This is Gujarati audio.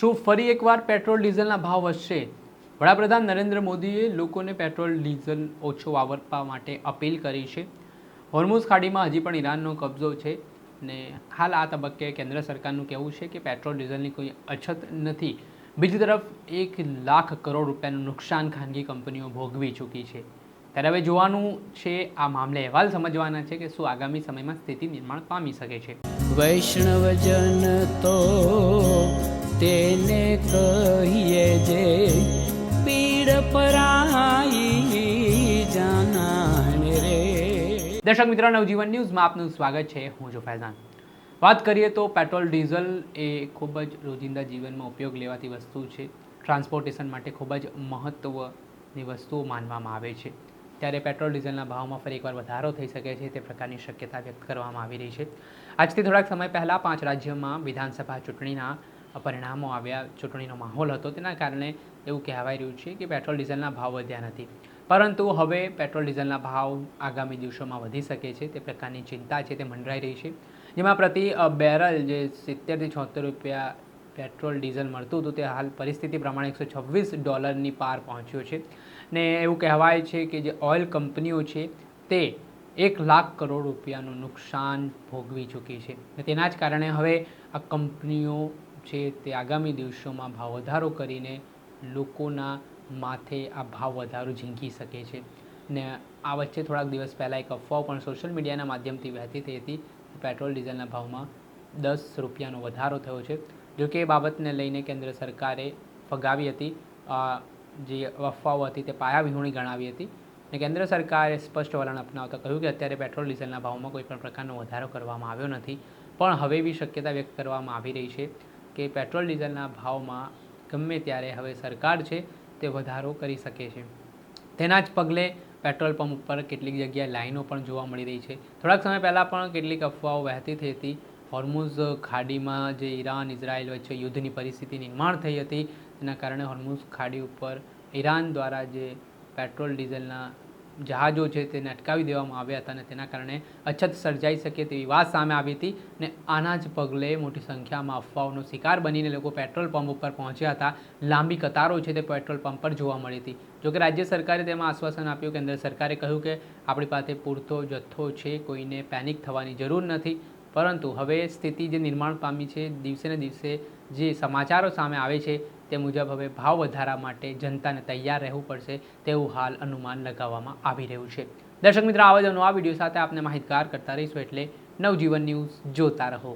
શું ફરી એકવાર પેટ્રોલ ડીઝલના ભાવ વધશે? વડાપ્રધાન નરેન્દ્ર મોદીએ લોકોને પેટ્રોલ ડીઝલ ઓછો વાપરવા માટે અપીલ કરી છે. હોર્મુઝ ખાડીમાં હજી પણ ઈરાનનો કબજો છે ને હાલ આ તબક્કે કેન્દ્ર સરકારનું કહેવું છે કે પેટ્રોલ ડીઝલની કોઈ અછત નથી. બીજી તરફ 1 લાખ કરોડ રૂપિયાનું નુકસાન ખાનગી કંપનીઓ ભોગવી ચૂકી છે. ત્યારે હવે જોવાનું છે આ મામલે અહેવાલ સમજવાના છે કે શું આગામી સમયમાં સ્થિતિ નિર્માણ પામી શકે છે. વૈષ્ણવજન તો તેને કહીએ જે પીડ પરાઈ જાનાને રે. દર્શક મિત્રો, નવજીવન ન્યૂઝમાં આપનું સ્વાગત છે. હું છું ફૈઝાન. વાત કરીએ તો પેટ્રોલ ડીઝલ એ ખૂબ જ રોજિંદા જીવનમાં ઉપયોગ લેવાતી વસ્તુ છે. ટ્રાન્સપોર્ટેશન માટે ખૂબ જ મહત્ત્વની વસ્તુઓ માનવામાં આવે છે. ત્યારે પેટ્રોલ ડીઝલના ભાવમાં ફરી એકવાર વધારો થઈ શકે છે તે પ્રકારની શક્યતા વ્યક્ત કરવામાં આવી રહી છે. આજથી થોડાક સમય પહેલાં 5 રાજ્યોમાં વિધાનસભા ચૂંટણીના પરિણામો આવ્યા. ચૂંટણીનો માહોલ હતો, તેના કારણે એવું કહેવાઈ રહ્યું છે કે પેટ્રોલ ડીઝલના ભાવ વધ્યા નથી, પરંતુ હવે પેટ્રોલ ડીઝલના ભાવ આગામી દિવસોમાં વધી શકે છે તે પ્રકારની ચિંતા છે તે મંડરાઈ રહી છે. જેમાં પ્રતિ બેરલ જે 70 થી 76 રૂપિયા પેટ્રોલ ડીઝલ મળતું હતું તે હાલ પરિસ્થિતિ પ્રમાણે $126 પાર પહોંચ્યો છે. ને એવું કહેવાય છે કે જે ઓઇલ કંપનીઓ છે તે 1 લાખ કરોડ રૂપિયાનું નુકસાન ભોગવી ચૂકી છે. તેના જ કારણે હવે આ કંપનીઓ છે તે આગામી દિવસોમાં ભાવ વધારો કરીને લોકોના માથે આ ભાવ વધારો ઝીંકી શકે છે. ને આ વચ્ચે થોડાક દિવસ પહેલાં એક અફવાઓ પણ સોશિયલ મીડિયાના માધ્યમથી વહેતી થઈ હતી. પેટ્રોલ ડીઝલના ભાવમાં 10 રૂપિયાનો વધારો થયો છે. જોકે એ બાબતને લઈને કેન્દ્ર સરકારે ફગાવી હતી. જે અફવાઓ હતી તે પાયાવિહોણી ગણાવી હતી. અને કેન્દ્ર સરકારે સ્પષ્ટ વલણ અપનાવતા કહ્યું કે અત્યારે પેટ્રોલ ડીઝલના ભાવમાં કોઈ પણ પ્રકારનો વધારો કરવામાં આવ્યો નથી, પણ હવે એવી શક્યતા વ્યક્ત કરવામાં આવી રહી છે કે પેટ્રોલ ડીઝલના ભાવમાં ગમે ત્યારે હવે સરકાર છે તે વધારો કરી શકે છે. તેના જ પગલે પેટ્રોલ પંપ ઉપર કેટલીક જગ્યાએ લાઈનો પણ જોવા મળી રહી છે. થોડાક સમય પહેલાં પણ કેટલીક અફવાઓ વહેતી થઈ હતી. હોર્મુઝ ખાડીમાં જે ઈરાન ઇઝરાયલ વચ્ચે યુદ્ધની પરિસ્થિતિ નિર્માણ થઈ હતી, તેના કારણે હોર્મુઝ ખાડી ઉપર ઈરાન દ્વારા જે પેટ્રોલ ડીઝલના જહાજો છે તેને અટકાવી દેવામાં આવ્યા હતા અને તેના કારણે અછત સર્જાઈ શકે તેવી વાત સામે આવી હતી. ને આના જ પગલે મોટી સંખ્યામાં અફવાઓનો શિકાર બનીને લોકો પેટ્રોલ પંપ ઉપર પહોંચ્યા હતા. લાંબી કતારો છે તે પેટ્રોલ પંપ પર જોવા મળી હતી. જોકે રાજ્ય સરકારે તેમાં આશ્વાસન આપ્યું. કેન્દ્ર સરકારે કહ્યું કે આપણી પાસે પૂરતો જથ્થો છે, કોઈને પેનિક થવાની જરૂર નથી. પરંતુ હવે સ્થિતિ જે નિર્માણ પામી છે, દિવસે ને દિવસે જે સમાચારો સામે આવે છે તે મુજબ હવે ભાવ વધારા માટે જનતાને તૈયાર રહેવું પડશે તેવું હાલ અનુમાન લગાવવામાં આવી રહ્યું છે. દર્શક મિત્રો, આવા જ નવા વિડીયો સાથે આપને માહિતગાર કરતા રહીશું, એટલે નવજીવન ન્યૂઝ જોતા રહો.